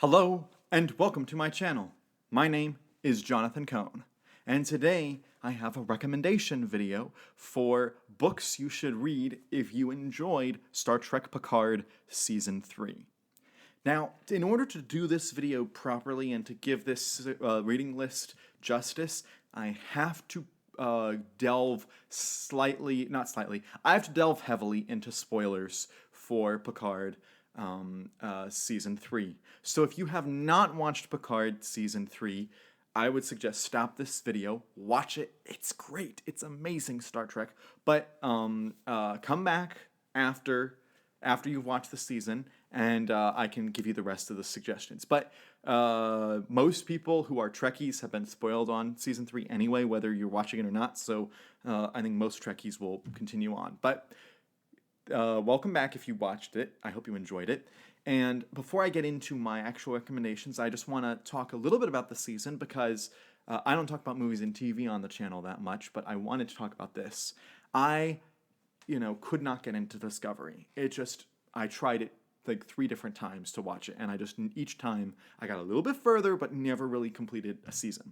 Hello and welcome to my channel. My name is Jonathan Cohn, and today I have a recommendation video for books you should read if you enjoyed Star Trek Picard Season 3. Now, in order to do this video properly and to give this reading list justice, I have to delve I have to delve heavily into spoilers for Picard Season 3. So if you have not watched Picard Season 3, I would suggest stop this video, watch it. It's great. It's amazing Star Trek. But come back after you've watched the season, and I can give you the rest of the suggestions. But most people who are Trekkies have been spoiled on Season 3 anyway, whether you're watching it or not. So I think most Trekkies will continue on. But welcome back if you watched it. I hope you enjoyed it. And before I get into my actual recommendations, I just want to talk a little bit about the season because I don't talk about movies and TV on the channel that much, but I wanted to talk about this. I could not get into Discovery. I tried it like 3 different times to watch it, and each time I got a little bit further, but never really completed a season.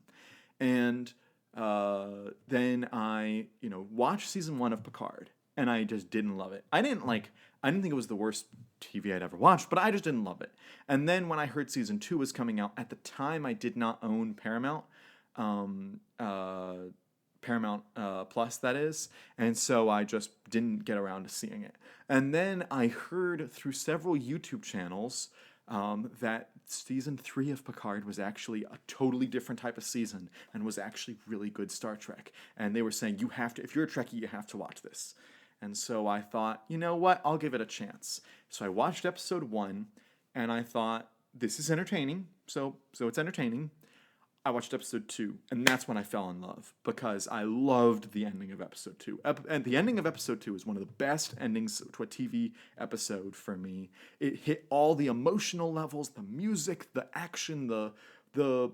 And then I, watched season 1 of Picard, and I just didn't love it. I didn't think it was the worst TV I'd ever watched, but I just didn't love it. And then when I heard season 2 was coming out, at the time I did not own Paramount, Plus, that is, and so I just didn't get around to seeing it. And then I heard through several YouTube channels that season 3 of Picard was actually a totally different type of season and was actually really good Star Trek. And they were saying, if you're a Trekkie, you have to watch this. And so I thought, you know what, I'll give it a chance. So I watched episode 1, and I thought, this is entertaining, so it's entertaining. I watched episode 2, and that's when I fell in love, because I loved the ending of episode 2. And the ending of episode 2 is one of the best endings to a TV episode for me. It hit all the emotional levels, the music, the action, the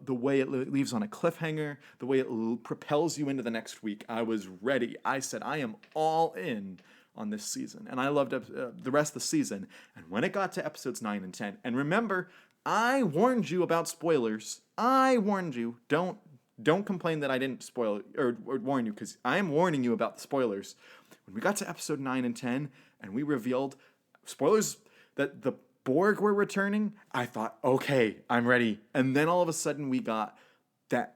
way it leaves on a cliffhanger, the way it propels you into the next week. I was ready. I said, I am all in on this season. And I loved the rest of the season. And when it got to episodes 9 and 10, and remember, I warned you about spoilers. I warned you. Don't complain that I didn't spoil or warn you, because I am warning you about the spoilers. When we got to episode 9 and 10, and we revealed spoilers that the Borg were returning, I thought, okay, I'm ready. And then all of a sudden we got that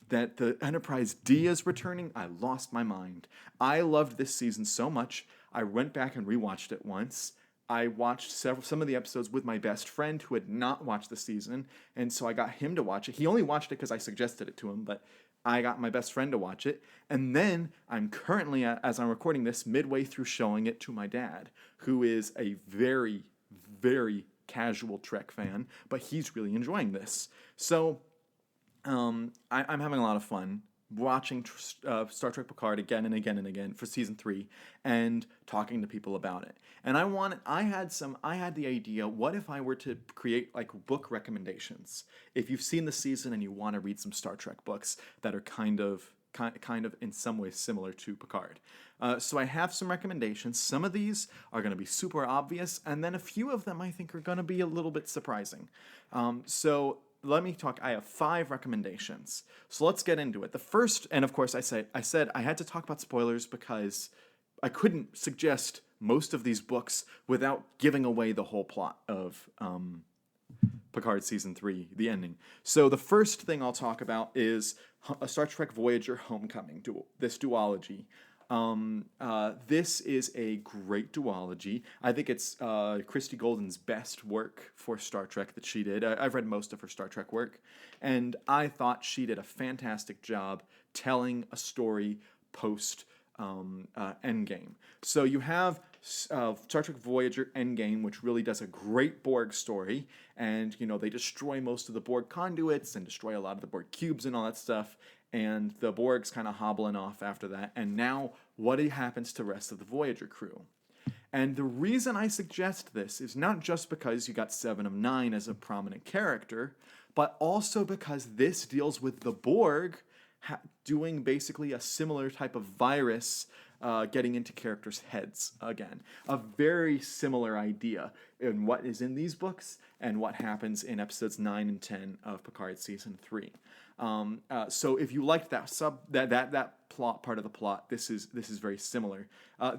the Enterprise D is returning. I lost my mind. I loved this season so much. I went back and rewatched it once. I watched some of the episodes with my best friend who had not watched the season, and so I got him to watch it. He only watched it because I suggested it to him, but I got my best friend to watch it. And then I'm currently, as I'm recording this, midway through showing it to my dad, who is a very, very casual Trek fan, but he's really enjoying this. So I'm having a lot of fun watching Star Trek Picard again and again and again for season 3 and talking to people about it. And I had the idea, what if I were to create like book recommendations? If you've seen the season and you want to read some Star Trek books that are kind of in some ways similar to Picard. So I have some recommendations. Some of these are going to be super obvious, and then a few of them I think are going to be a little bit surprising. So let me talk. I have 5 recommendations. So let's get into it. The first, and of course I said I had to talk about spoilers because I couldn't suggest most of these books without giving away the whole plot of Picard Season 3, the ending. So the first thing I'll talk about is a Star Trek Voyager Homecoming, this duology. This is a great duology. I think it's Christy Golden's best work for Star Trek that she did. I've read most of her Star Trek work, and I thought she did a fantastic job telling a story post Endgame. So you have Star Trek Voyager Endgame, which really does a great Borg story, and they destroy most of the Borg conduits and destroy a lot of the Borg cubes and all that stuff, and the Borg's kind of hobbling off after that, and now what happens to the rest of the Voyager crew? And the reason I suggest this is not just because you got 7 of 9 as a prominent character, but also because this deals with the Borg doing basically a similar type of virus getting into characters' heads again. A very similar idea. in what is in these books and what happens in episodes 9 and 10 of Picard season 3. So if you liked that plot part of the plot, this is very similar.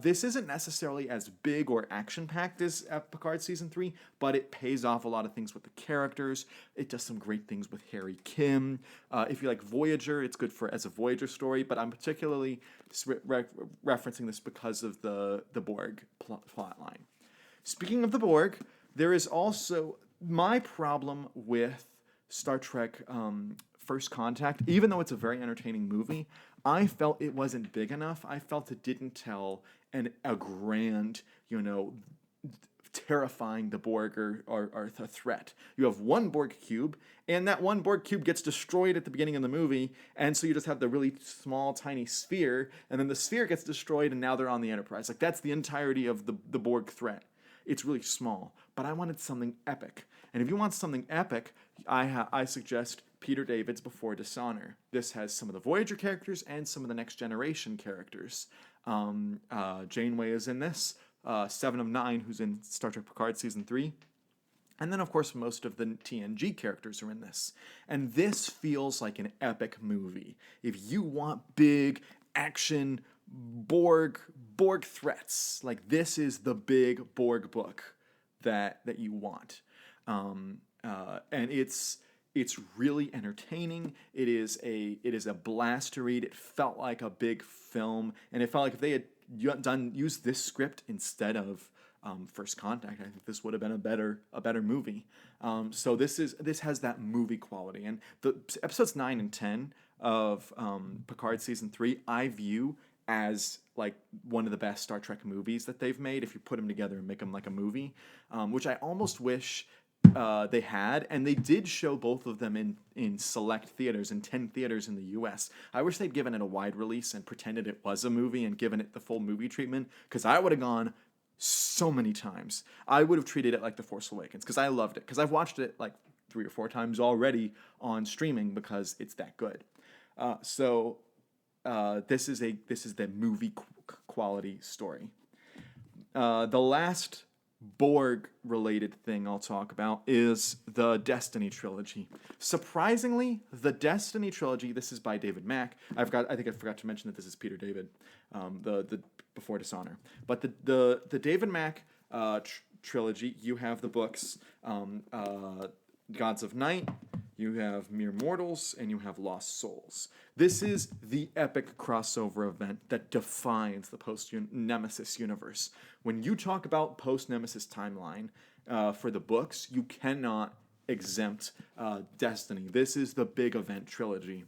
This isn't necessarily as big or action packed as Picard season 3, but it pays off a lot of things with the characters. It does some great things with Harry Kim. If you like Voyager, it's good as a Voyager story. But I'm particularly referencing this because of the Borg plot line. Speaking of the Borg, there is also my problem with Star Trek First Contact. Even though it's a very entertaining movie, I felt it wasn't big enough. I felt it didn't tell a grand, terrifying the Borg or the threat. You have one Borg cube, and that one Borg cube gets destroyed at the beginning of the movie, and so you just have the really small, tiny sphere, and then the sphere gets destroyed, and now they're on the Enterprise. Like, that's the entirety of the Borg threat. It's really small, but I wanted something epic. And if you want something epic, I suggest Peter David's Before Dishonor. This has some of the Voyager characters and some of the Next Generation characters. Janeway is in this. 7 of 9, who's in Star Trek Picard Season 3. And then, of course, most of the TNG characters are in this. And this feels like an epic movie. If you want big action Borg threats, like, this is the big Borg book that you want. And it's really entertaining. It is a blast to read. It felt like a big film, and it felt like if they had used this script instead of First Contact, I think this would have been a better movie. So this has that movie quality, and the episodes 9 and 10 of Picard season 3 I view as like one of the best Star Trek movies that they've made. If you put them together and make them like a movie, which I almost wish they had, and they did show both of them in select theaters, in 10 theaters in the US. I wish they'd given it a wide release and pretended it was a movie and given it the full movie treatment, because I would have gone so many times. I would have treated it like The Force Awakens, because I loved it, because I've watched it like 3 or 4 times already on streaming because it's that good. This is the movie quality story. The last Borg-related thing I'll talk about is the Destiny trilogy. Surprisingly, the Destiny trilogy, this is by David Mack. I think I forgot to mention that this is Peter David, the Before Dishonor. But the David Mack trilogy, you have the books Gods of Night, you have Mere Mortals, and you have Lost Souls. This is the epic crossover event that defines the post-Nemesis universe. When you talk about post-Nemesis timeline for the books, you cannot exempt Destiny. This is the big event trilogy.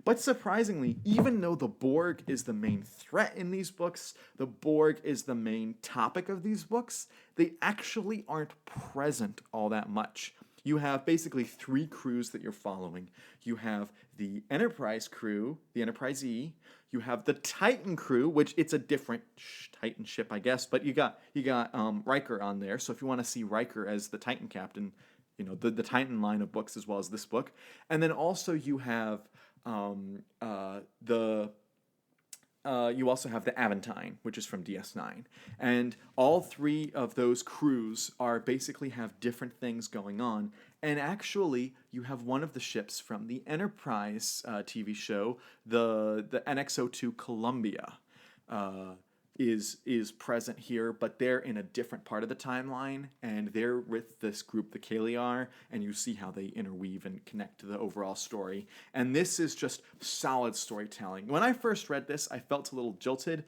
But surprisingly, even though the Borg is the main threat in these books, the Borg is the main topic of these books, they actually aren't present all that much. You have basically 3 crews that you're following. You have the Enterprise crew, the Enterprise E. You have the Titan crew, which it's a different Titan ship, I guess, but you got Riker on there. So if you want to see Riker as the Titan captain, the Titan line of books as well as this book, and then also you have you also have the Aventine, which is from DS9. And all 3 of those crews basically have different things going on. And actually, you have one of the ships from the Enterprise TV show, the NX-02 Columbia, is present here, but they're in a different part of the timeline, and they're with this group, the Kaliar, and you see how they interweave and connect to the overall story. And this is just solid storytelling. When I first read this, I felt a little jilted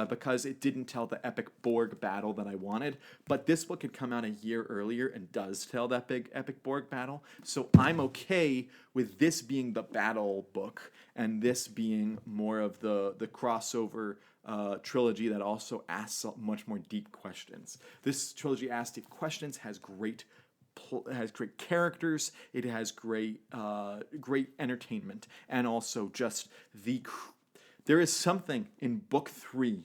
because it didn't tell the epic Borg battle that I wanted, but this book had come out a year earlier and does tell that big epic Borg battle, so I'm okay with this being the battle book and this being more of the crossover trilogy that also asks much more deep questions. This trilogy asks deep questions, has great characters, it has great entertainment, and also just there is something in book 3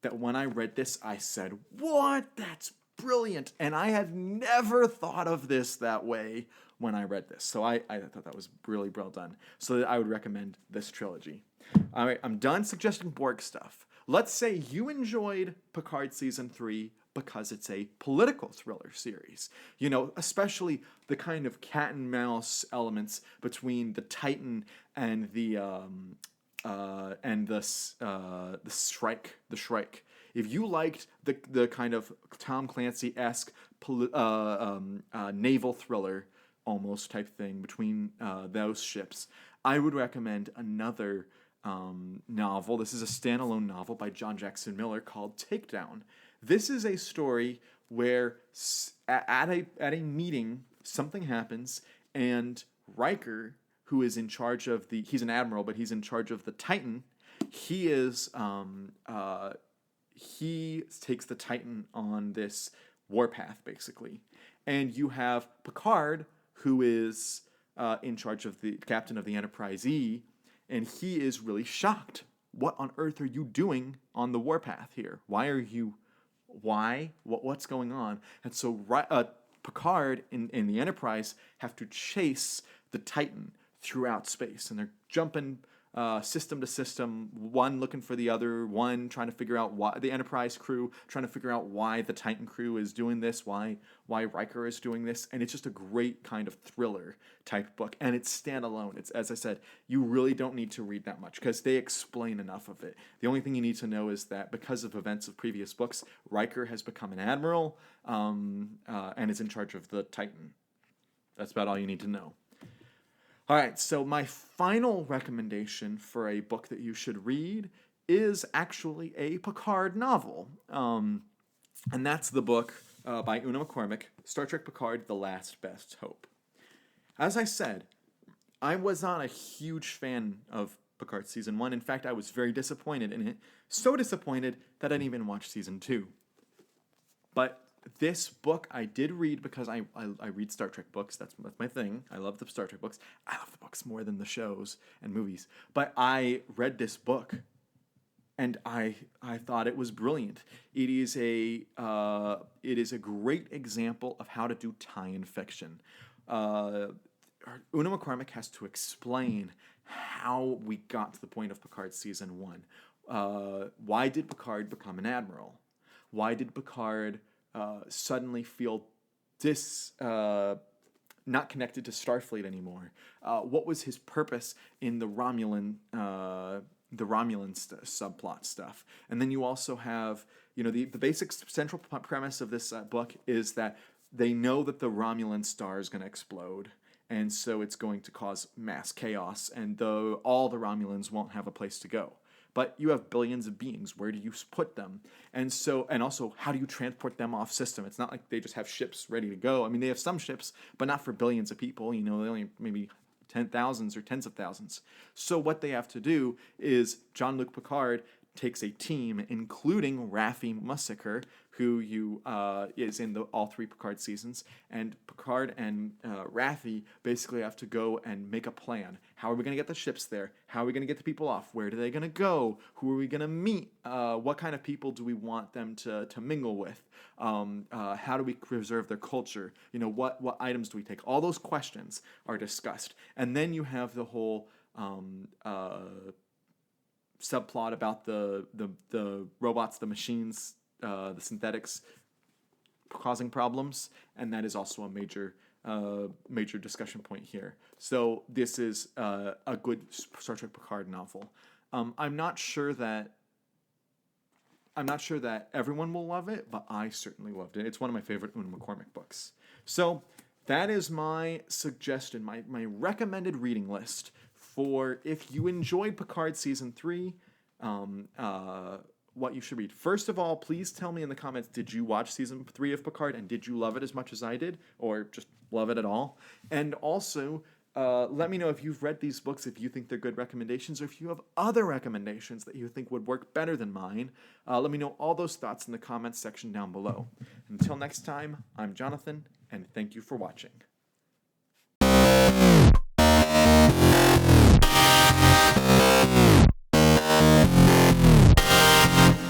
that when I read this, I said, "What? That's brilliant!" And I had never thought of this that way when I read this. So I thought that was really well done. So I would recommend this trilogy. All right, I'm done suggesting Borg stuff. Let's say you enjoyed Picard Season 3, because it's a political thriller series. You know, especially the kind of cat and mouse elements between the Titan and the Shrike. If you liked the kind of Tom Clancy-esque naval thriller almost type thing between those ships, I would recommend another novel. This is a standalone novel by John Jackson Miller called Takedown. This is a story where at a meeting something happens, and Riker, who is in charge of he's an admiral, but he's in charge of the Titan. He takes the Titan on this warpath, basically. And you have Picard, who is in charge of the captain of the Enterprise E, and he is really shocked. What on earth are you doing on the warpath here? What's going on? And so Picard in the Enterprise have to chase the Titan throughout space, and they're jumping system to system, one looking for the other, one trying to figure out why the Enterprise crew trying to figure out why the Titan crew is doing this, why Riker is doing this, and it's just a great kind of thriller type book, and it's standalone. It's, as I said, you really don't need to read that much because they explain enough of it. The only thing you need to know is that because of events of previous books, Riker has become an admiral and is in charge of the Titan. That's about all you need to know. All right, so my final recommendation for a book that you should read is actually a Picard novel. And that's the book by Una McCormick, Star Trek Picard, The Last Best Hope. As I said, I was not a huge fan of Picard Season 1. In fact, I was very disappointed in it. So disappointed that I didn't even watch Season 2. But this book I did read because I read Star Trek books. That's my thing. I love the Star Trek books. I love the books more than the shows and movies. But I read this book, and I thought it was brilliant. It is a great example of how to do tie-in fiction. Una McCormick has to explain how we got to the point of Picard Season 1. Why did Picard become an admiral? Why did Picard suddenly feel not connected to Starfleet anymore? What was his purpose in the Romulan subplot stuff? And then you also have, the basic central premise of this book is that they know that the Romulan star is going to explode, and so it's going to cause mass chaos, and all the Romulans won't have a place to go. But you have billions of beings. Where do you put them? And also, how do you transport them off system? It's not like they just have ships ready to go. I mean, they have some ships, but not for billions of people. They only maybe 10,000s or tens of thousands. So what they have to do is Jean-Luc Picard takes a team, including Raffi Musiker, who is in all three Picard seasons, and Picard and Raffi basically have to go and make a plan. How are we going to get the ships there? How are we going to get the people off? Where are they going to go? Who are we going to meet? What kind of people do we want them to mingle with? How do we preserve their culture? What items do we take? All those questions are discussed, and then you have the whole subplot about the robots, the machines, the synthetics causing problems, and that is also a major discussion point here. So this is a good Star Trek Picard novel. I'm not sure that everyone will love it, but I certainly loved it. It's one of my favorite Una McCormick books. So that is my suggestion, my recommended reading list for if you enjoyed Picard Season 3, what you should read. First of all, please tell me in the comments, did you watch Season 3 of Picard, and did you love it as much as I did, or just love it at all? And also, let me know if you've read these books, if you think they're good recommendations, or if you have other recommendations that you think would work better than mine. Let me know all those thoughts in the comments section down below. Until next time, I'm Jonathan, and thank you for watching.